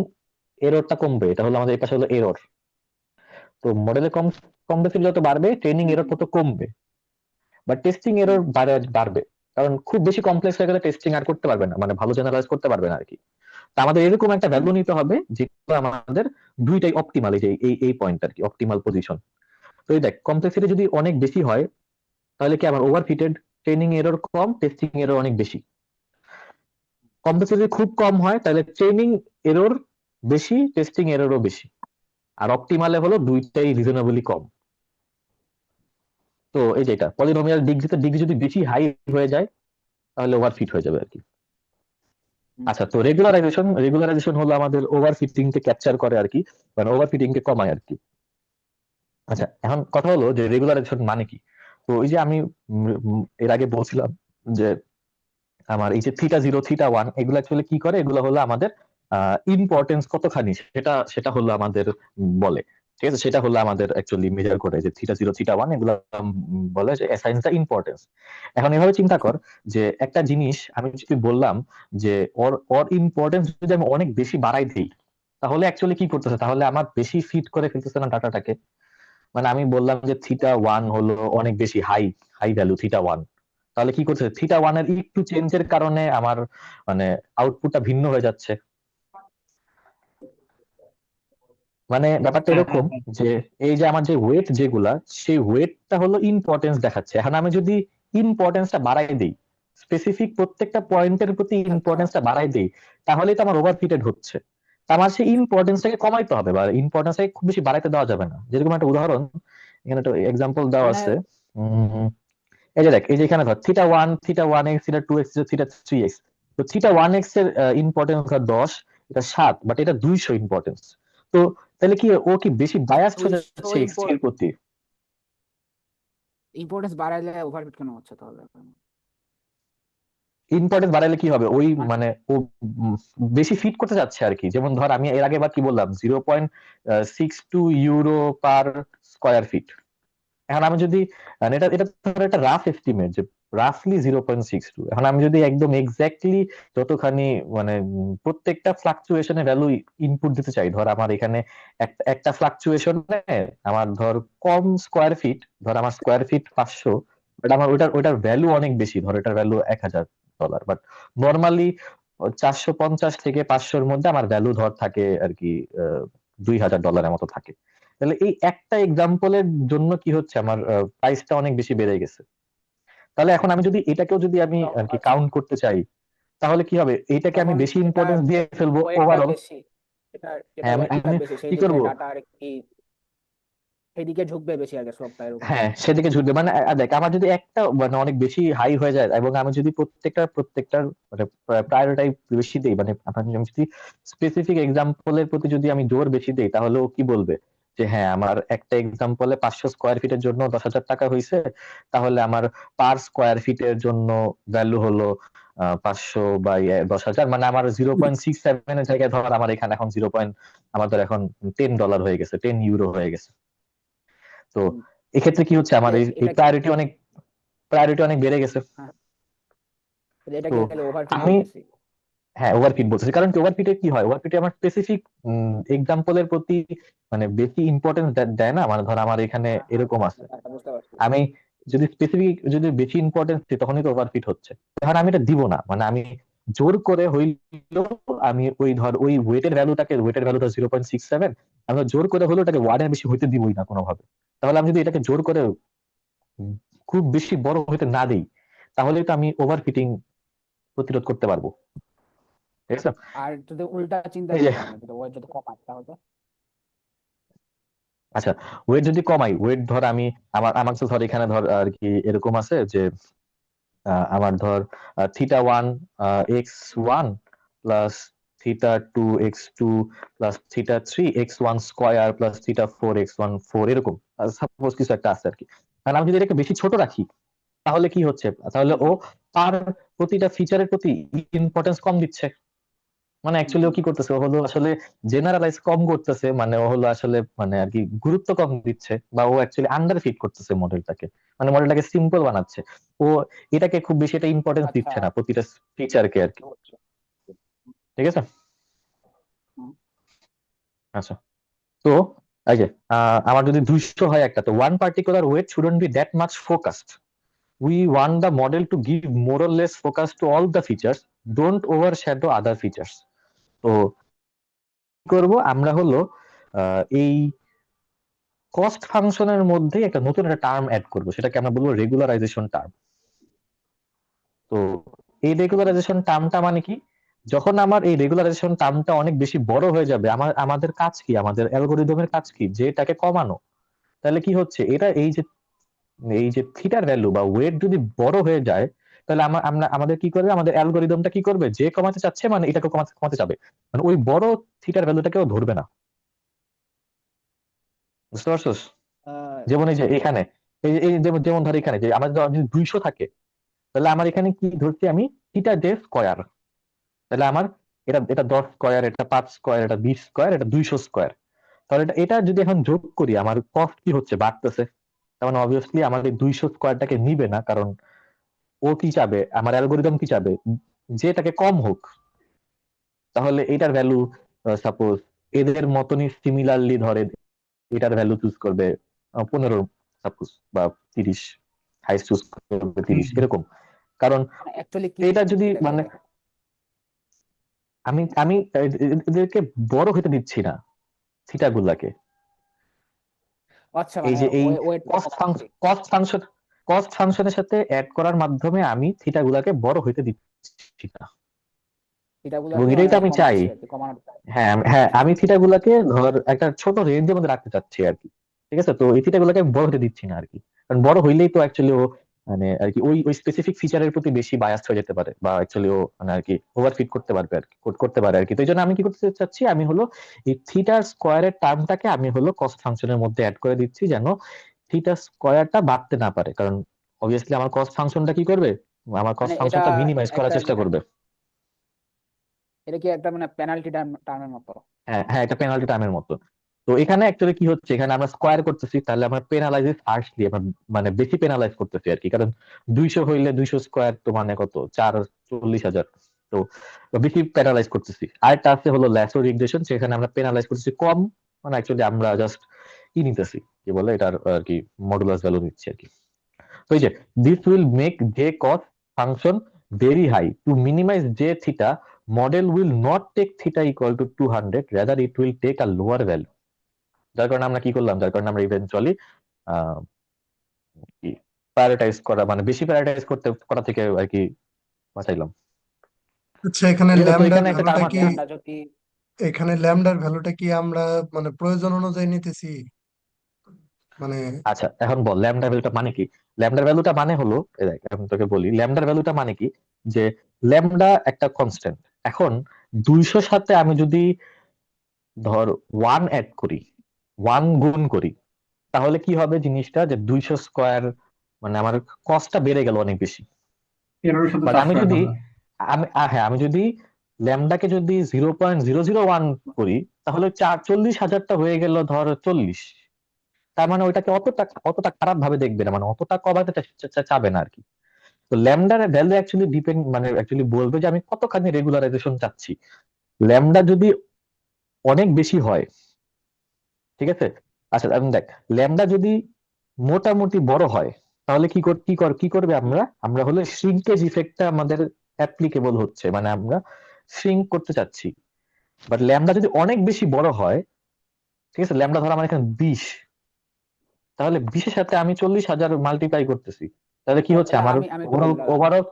এররটা কমবে। এটা হলো আমাদের এই পাশে হলো এরর। তো মডেলের কমপ্লেক্সিটি যত বাড়বে ট্রেনিং এরর তত কমবে, বা টেস্টিং এরর বাড়বে। কারণ খুব বেশি কমপ্লেক্স হয়ে গেলে টেস্টিং আর করতে পারবে না, মানে ভালো জেনারেলাইজ করতে পারবে না আর কি। তা আমাদের এরকম একটা ভ্যালু নিতে হবে যেগুলো আমাদের দুইটাই অপটিমাল, এই যে এই পয়েন্ট আর কি, অপটিমাল পজিশন। তো এই দেখ, কমপ্লেক্সিটি যদি অনেক বেশি হয় তাহলে কি আমার ওভারফিটেড, ট্রেনিং এরর কম, টেস্টিং এরর অনেক বেশি। কমপ্লেক্সিটি খুব কম হয় তাহলে ট্রেনিং এরর বেশি, টেস্টিং এররও বেশি। আর অপটিমালে হলো দুইটাই রিজনেবলি কম। তো এই যেটা পলিনোমিয়াল ডিগ্রি যদি বেশি হাই হয়ে যায় তাহলে ওভারফিট হয়ে যাবে আর কি। আচ্ছা, তো রেগুলারাইজেশন হলো আমাদের ওভারফিটিং কে ক্যাপচার করে আর কি, মানে ওভারফিটিং কে কমায় আর কি। আচ্ছা, এখন কথা হলো যে রেগুলারাইজেশন মানে কি। তো ওই যে আমি এর আগে বলছিলাম যে আমার এই যে থিটা 0 থিটা 1 এগুলো অ্যাকচুয়ালি কি করে, এগুলো হলো আমাদের ইম্পর্টেন্স কতখানি সেটা সেটা হলো আমাদের বলে। ঠিক আছে, সেটা হলো আমাদের অ্যাকচুয়ালি মেজার করে যে থিটা 0 থিটা 1 এগুলো বলে যে অ্যাসাইন্স দা ইম্পর্টেন্স। এখন এভাবে চিন্তা কর যে একটা জিনিস আমি যদি বললাম যে ওর ওর ইম্পর্টেন্স যদি আমি অনেক বেশি বাড়াই দিই তাহলে অ্যাকচুয়ালি কি করতেছে, তাহলে আমার বেশি ফিট করে ফেলতেছে না ডাটাটাকে। মানে আমি বললাম যে থিটা 1 হলো অনেক বেশি হাই হাই ভ্যালু থিটা 1, তাহলে কি করছে, থিটা 1 এর একটু চেঞ্জের কারণে আমার মানে আউটপুটটা ভিন্ন হয়ে যাচ্ছে। মানে ব্যাপারটা হ্যাঁ হ্যাঁ এরকম হ্যাঁ যে এই যে আমার যে ওয়েট যেগুলা, সেই ওয়েটটা হলো ইম্পর্টেন্স দেখাচ্ছে। এখন আমি যদি ইম্পর্টেন্সটা বাড়াই দিই, স্পেসিফিক প্রত্যেকটা পয়েন্টের প্রতি আচ্ছা ইম্পর্টেন্সটা বাড়াই দিই, তাহলেই তো আমার ওভারফিটেড হচ্ছে। তা আমার সেই ইম্পর্টেন্সটাকে কমাইতে হবে, বা ইম্পর্টেন্সটাকে খুব বেশি বাড়াইতে দেওয়া যাবে না। যেরকম একটা উদাহরণ এখানে একটা এক্সাম্পল দেওয়া মানে আছে। এই যে দেখ, এই যে এখানে ধর theta 1 theta 1 x, theta 2 x, theta 3 x. তো থিটা 1 এক্স এর ইম্পর্টেন্স ধর 10, এটা 7, বাট এটা 200 ইম্পর্টেন্স। তো তাহলে কি ও কি বেশি বায়াসড হয়ে 200 যাচ্ছে এক্স এর প্রতি? ইম্পর্টেন্স বাড়াইলে ওভারফিট কেন হচ্ছে তাহলে? ইম্পর্টেন্স বাড়াইলে কি হবে, ওই মানে মানে ও উম, বেশি ফিট করতে যাচ্ছে আর কি। যেমন ধর আমি এর আগে বার কি বললাম, 0.62 ইউরো পার স্কোয়ার ফিট। এখন আমি যদি মানে এটা এটা ধর একটা রাফ এস্টিমেট যে রাফলি 0.62, এখন আমি যদি একদম এক্স্যাক্টলি যতখানি মানে প্রত্যেকটা ফ্লাকচুয়েশনের ভ্যালু ইনপুট দিতে চাই, ধর আমার এখানে একটা ফ্লাকচুয়েশনে আমার ধর কম স্কোয়ার ফিট, ধর আমার স্কোয়ার ফিট 500, বাট আমার ওটার ভ্যালু অনেক বেশি, ধর এটার ভ্যালু $1000, বাট নর্মালি 450 থেকে 500-র মধ্যে আমার ভ্যালু ধর থাকে আর কি $2000 মতো থাকে। তাহলে এই একটা এক্সাম্পলের জন্য কি হচ্ছে, আমার প্রাইসটা অনেক বেশি বেড়ে গেছে। তাহলে এখন আমি যদি এটাকেও যদি আমি আর কি আচ্ছা কাউন্ট করতে চাই তাহলে কি হবে, এইটাকে আমি তখন বেশি এটা ইম্পর্টেন্স দিয়ে ফেলবো ওয়েটটা ওভারঅল। বেশি, এটা এটা হ্যাঁ ওয়েটটা আমি বেশি সেই কি দিকে করব, ডাটা আর কি সেদিকে ঝুঁকবে বেশি আগে সবটা এরকম হ্যাঁ হবে। সেদিকে ঝুঁকবে। মানে দেখ, আমার যদি একটা মানে অনেক বেশি হাই হয়ে যায় এবং আমি যদি প্রত্যেকটার মানে প্রায়োরিটাই বেশি দেই, মানে আমি যদি স্পেসিফিক এক্সাম্পলের প্রতি যদি আমি জোর বেশি দেই, তাহলে ও কি বলবে যে হ্যাঁ আমার একটা এক্সাম্পলে 500 স্কোয়ার ফিটের জন্য $10,000 হয়েছে, তাহলে আমার পার স্কোয়ার ফিটের জন্য ভ্যালু হলো 500 বাই 10,000, মানে আমার 0.67 এর জায়গায় ধর আমার এখানে এখন আমার ধর এখন $10 হয়ে গেছে, €10 হয়ে গেছে। তো হুম, এক্ষেত্রে কি হচ্ছে, আমার তাহলে এই এটা কি প্রায়োরিটি অনেক বেড়ে গেছে। হ্যাঁ, তাহলে এটা তো কি তাহলে ওভারফিট আমি বলতেছি? হ্যাঁ ওভারফিট বলতেছি, কারণ কি ওভারফিটে কি হয়, ওভারফিটে আমার স্পেসিফিক এক্সাম্পলের প্রতি মানে বেশি ইম্পর্টেন্স দেয় না। মানে ধর আমার এখানে এরকম আচ্ছা আছে, আচ্ছা আচ্ছা, বুঝতে পারছি। আমি যদি বেশি ইম্পর্টেন্স দিই তখনই তো ওভারফিট হচ্ছে। এখন আমি এটা দিব না, মানে আমি জোর করে হইলেও আমি ওই ওয়েটের ভ্যালু ধর 0.67, আমি জোর করে হলেও ওটাকে 1 এর বেশি হইতে দিবই না কোনোভাবে। তাহলে আমি যদি এটাকে জোর করে উম, খুব বেশি বড় হইতে না দেই, তাহলেই তো আমি ওভারফিটিং প্রতিরোধ করতে পারবো। ঠিক আছে। আর যদি উল্টা চিন্তা এই যে করি আমরা, যদি ওয়েট যদি কমাই তাহলে আচ্ছা, ওয়েট যদি কমাই, ওয়েট ধর আমি আমার তো ধর এখানে ধর আর কি এরকম আছে যে আমার ধর theta 1 x 1 plus θ2 x2 plus θ3 x1 square plus θ4 x1 4 এরকম সাপোজ কিছু একটা আছে আর কি। কারণ আমি যদি এটাকে বেশি ছোট রাখি তাহলে কি হচ্ছে, তাহলে ও তার প্রতিটা ফিচারের প্রতি ইম্পর্টেন্স কম দিচ্ছে। মানে অ্যাকচুয়ালি ও কি করতেছে, ও হলো আসলে জেনারেলাইজ কম করতেছে, মানে ও হলো আসলে মানে আর কি গুরুত্ব কম দিচ্ছে, বা ও অ্যাকচুয়ালি আন্ডার ফিট করতেছে মডেলটাকে, মানে মডেলটাকে সিম্পল বানাচ্ছে। ও এটাকে খুব বেশি এটা ইম্পর্টেন্স আচ্ছা দিচ্ছে না প্রতিটা ফিচারকে আর কি। বুঝছি। ঠিক আছে। হুম। আচ্ছা, তো এই যে আমার যদি 200 হয় একটা, তো one particular weight shouldn't be that much focused. We want the model to give more or less focus to all the features, don't overshadow other features. তো কি করব আমরা হলো এই কস্ট ফাংশনের মধ্যে একটা নতুন একটা টার্ম অ্যাড করব, সেটাকে আমরা বলবো রেগুলারাইজেশন টার্ম। তো এই রেগুলারাইজেশন টার্মটা মানে কি, যখন আমার এই রেগুলারাইজেশন টার্মটা অনেক বেশি বড় হয়ে যাবে, আমাদের কাজ কি, আমাদের অ্যালগোরিদমের কাজ কি, যে এটাকে কমানো। তাহলে কি হচ্ছে, এটা এই যে থিটার ভ্যালু বা ওয়েট যদি বড় হয়ে যায়, তাহলে আমাদের কি করবে, আমাদের অ্যালগোরিদমটা কি করবে, যে কমাতে চাচ্ছে মানে এটাকে কমাতে কমাতে যাবে, মানে ওই বড় থিটার ভ্যালুটাকেও ধরবে না। বুঝতে পারছোস? আহ, যেমন এই যে এখানে যেমন ধর এখানে যে আমার যদি 200 থাকে, তাহলে আমার এখানে কি ধরছি আমি, থিটা ডে স্কয়ার। তাহলে আমার এটা 10 স্কয়ার, এটা 5 স্কয়ার, এটা 20 স্কয়ার, এটা 200 স্কয়ার। তাহলে এটা যদি এখন যোগ করি, আমার কস্ট কি হচ্ছে, বাড়তেছে। তার মানে অবভিয়াসলি আমার এই 200 স্কয়ারটাকে নিবে না, কারণ ও কি চাবে, আমার অ্যালগোরিদম কি চাবে, যে এটাকে কম হোক। তাহলে এটার ভ্যালু সাপোজ এদের মতনই সিমিলারলি ধরে এটার ভ্যালু চুজ করবে 15 সাপোজ, বা 30, হাইস্ট চুজ করবে 30 এরকম। কারণ মানে অ্যাকচুয়ালি কি এটা যদি এটাকে মানে আমি আমি এদেরকে বড় হতে দিচ্ছি না থিটা গুলাকে। আচ্ছা এই মানে যে এই ওয়েটটা কস্ট কমাচ্ছি। ফাংশন কস্ট ফাংশনের সাথে অ্যাড করার মাধ্যমে আমি থিটা গুলাকে বড় হইতে দিচ্ছি না, এবং এটাগুলোকে এটাই মানে তো আমি চাই। কমাচ্ছি আর কি, কমানোর। হ্যাঁ হ্যাঁ, আমি থিটা গুলাকে ধর একটা ছোট রেঞ্জের মধ্যে রাখতে চাচ্ছি আর কি। ঠিক আছে, তো এই থিটা গুলাকে বড় হতে দিচ্ছি না আর কি। কারণ বড় হইলেই তো অ্যাকচুয়ালি ও মানে আর কি ওই স্পেসিফিক ফিচারের প্রতি বেশি বায়াস হয়ে যেতে পারে, বা অ্যাকচুয়ালি ও মানে আর কি ওভারফিট করতে পারবে আর কি, করতে পারে আর কি। তো এই জন্য আমি কি করতে চাচ্ছি, আমি হলো এই থিটার স্কোয়ারের টার্মটাকে আমি হলো কস্ট ফাংশনের মধ্যে অ্যাড করে দিচ্ছি, যেন থিটা স্কোয়ারটা বাড়তে না পারে। কারণ অবভিয়াসলি আমার কস্ট ফাংশনটা কি করবে, আমার মানে কস্ট এটা ফাংশনটা মিনিমাইজ করার একটা চেষ্টা করবে। এটা কি একটা মানে পেনাল্টি টার্মের মতো? হ্যাঁ হ্যাঁ, এটা পেনাল্টি টাইমের মতো। তো এখানে অ্যাকচুয়ালি কি হচ্ছে, এখানে আমরা স্কোয়ার করতেছি, তাহলে আমরা পেনালাইজ হার্শলি, আমরা মানে বেশি পেনালাইজ করতেছি আর কি। কারণ 200 হইলে 200 স্কোয়ার তো মানে কত, 40,000। তো বেশি পেনালাইজ করতেছি। আরেকটা আছে হলো ল্যাসো রিগ্রেশন, সেখানে আমরা পেনালাইজ করতেছি কম, মানে অ্যাকচুয়ালি আমরা জাস্ট কি নিতেছি, কি বলে এটার আর কি, মডুলাস ভ্যালু নিচ্ছি আর কি। তো এই যে this will make J cost function very high to minimize J theta, model will not take theta equal to 200, rather it will take a lower value. যার কারণে আমরা কি করলাম, যার কারণে আমরা ইভেন্চুয়ালি প্যারাটাইজ করা মানে বেশি প্যারাটাইজ করা থেকে আর কি বাঁচাইলাম। আচ্ছা, এখানে ঠিক আছে, তো ল্যামডার এখানে একটা ভ্যালুটা টার্ম কি আছে। আমরা যদি আমরা মানে প্রয়োজন অনুযায়ী নিতেছি? মানে আচ্ছা, এখন বল ল্যামডা ভ্যালুটা মানে কি। ল্যামডার ভ্যালুটা মানে হলো, এই দেখ আমি তোকে বলি ল্যামডার ভ্যালুটা মানে কি, যে ল্যামডা একটা কনস্ট্যান্ট। এখন 200 সাথে আমি যদি ধর 1 অ্যাড করি, 1 গুণ করি, তাহলে কি হবে জিনিসটা, যে 200 স্কোয়ার মানে আমার কস্টটা বেড়ে গেল অনেক বেশি। এররের সাথে বাট চাষ আমি করা যদি যাবে না। হ্যাঁ, আমি যদি ল্যামডাকে যদি 0.001 করি, তাহলে 40,000টা হয়ে গেল ধর 40। তার মানে ওইটাকে অতটা খারাপ ভাবে দেখবে না, মানে অতটা কমাতে চাবে না আর কি। তো ল্যামডার ভ্যালু অ্যাকচুয়ালি ডিপেন্ড, মানে অ্যাকচুয়ালি বলবে যে আমি কতখানি রেগুলারাইজেশন চাচ্ছি। ল্যামডা যদি অনেক বেশি হয়, ঠিক আছে। আচ্ছা আমি দেখ, ল্যামডা যদি মোটামুটি বড় হয়, তাহলে কি করবে আমরা আমরা হলো শ্রিঙ্কেজ ইফেক্টটা আমাদের অ্যাপ্লিকেবল হচ্ছে, মানে আমরা শ্রিঙ্ক করতে চাচ্ছি। বাট ল্যামডা যদি অনেক বেশি বড় হয়, ঠিক আছে, ল্যামডা ধর আমার এখানে 20, তাহলে 20-এর সাথে আমি 40,000 মাল্টিপ্লাই করতেছি, তাহলে কি আচ্ছা হচ্ছে তাহলে আমার আমি একটু ওভারঅল বলি। ওভারঅল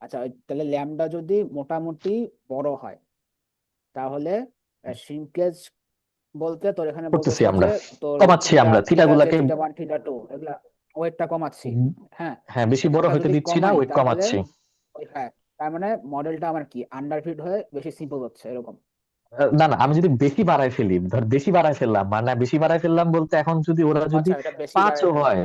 আচ্ছা তাহলে ল্যামডা যদি মোটামুটি বড় হয়, তাহলে শ্রিঙ্কেজ বলতে তোর এখানে করতেছি বলতেছে আমরা, যে তোর কমাচ্ছি থিটা আমরা থিটা থিটা যে গুলাকে। থিটা ওয়ান থিটা টু এগুলা ওয়েটটা কমাচ্ছি। হ্যাঁ, হ্যাঁ, বেশি বড় ওটা হইতে যদি দিচ্ছি না, কমাই ওয়েট তাহলে কমাচ্ছি। হ্যাঁ তার মানে মডেলটা আমার কি আন্ডারফিট হয়ে বেশি সিম্পল হচ্ছে এরকম। না না, আমি যদি বেশি বাড়ায় ফেলি, ধর বেশি বাড়ায় ফেললাম, মানে বেশি বাড়ায় ফেললাম বলতে এখন যদি ওরা যদি আচ্ছা এটা বেশি 5ও বাড়াই হয়,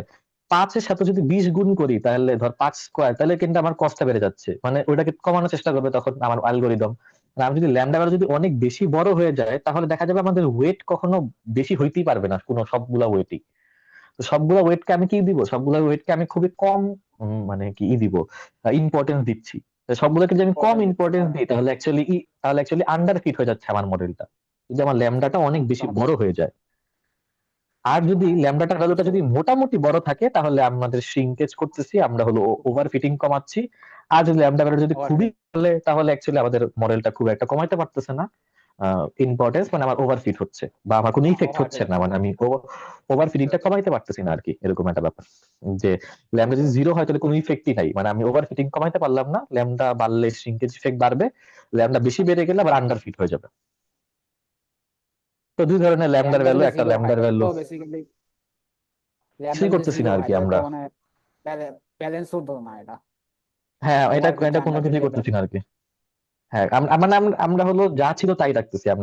5-এর সাথে যদি 20 গুণ করি, তাহলে ধর 5 স্কোয়ার, তাহলে কিন্তু আমার কষ্টটা বেড়ে যাচ্ছে, মানে ওইটাকে কমানোর চেষ্টা করবে তখন আমার অ্যালগোরিদম। আমি যদি ল্যামডা ভ্যালু যদি অনেক বেশি বড় হয়ে যায়, তাহলে দেখা যাবে আমাদের ওয়েট কখনো বেশি হইতেই পারবে না, কোনো সবগুলা ওয়েটই। তো সবগুলা ওয়েটকে আমি কি দিব, সবগুলা ওয়েটকে আমি খুবই কম মানে কি দিব, ইম্পর্টেন্স দিচ্ছি। তো সবগুলোকে যদি আমি কম ইম্পর্টেন্ট দিচ্ছে। ইম্পর্টেন্স দিই, তাহলে অ্যাকচুয়ালি আন্ডার ফিট হয়ে যাচ্ছে আমার মডেলটা, যদি আমার ল্যামডাটা অনেক বেশি বড় হয়ে যায়। আর যদি ল্যামডাটার ভ্যালুটা যদি মোটামুটি বড় থাকে, তাহলে আমাদের শ্রিঙ্কেজ করতেছি, আমরা হলো ওভার ফিটিং কমাচ্ছি। আর যদি ল্যামডা ভ্যালু যদি খুবই তাহলে অ্যাকচুয়ালি আমাদের মডেলটা খুব একটা কমাইতে পারতেছে না ইম্পর্টেন্স, মানে আমার ওভার ফিট হচ্ছে বা আমার কোনো ইফেক্ট হচ্ছে না, মানে আমি ওভার ফিটিংটা কমাইতে পারতেছি না আর কি, এরকম একটা ব্যাপার। যে ল্যামডা যদি 0 হয় তাহলে কোনো ইফেক্টই নাই, মানে আমি ওভার ফিটিং কমাইতে পারলাম না, ল্যামডা বাড়লে শ্রিঙ্কেজ ইফেক্ট বাড়বে, ল্যামডা বেশি বেড়ে গেলে আবার আন্ডার ফিট হয়ে যাবে। তো দুই ধরনের ল্যামডার ভ্যালু, একটা ল্যামডার ভ্যালু বেসিক্যালি কিছুই করতেছি না আর কি আমরা। মানে ব্যালেন্স হতো না এটা। হ্যাঁ, এটা Overfit, এটা কোনো underfit কিছুই এর করতেছি না আর কি। হ্যাঁ, মানে আমরা হলো যা ছিল তাই রাখতেছি।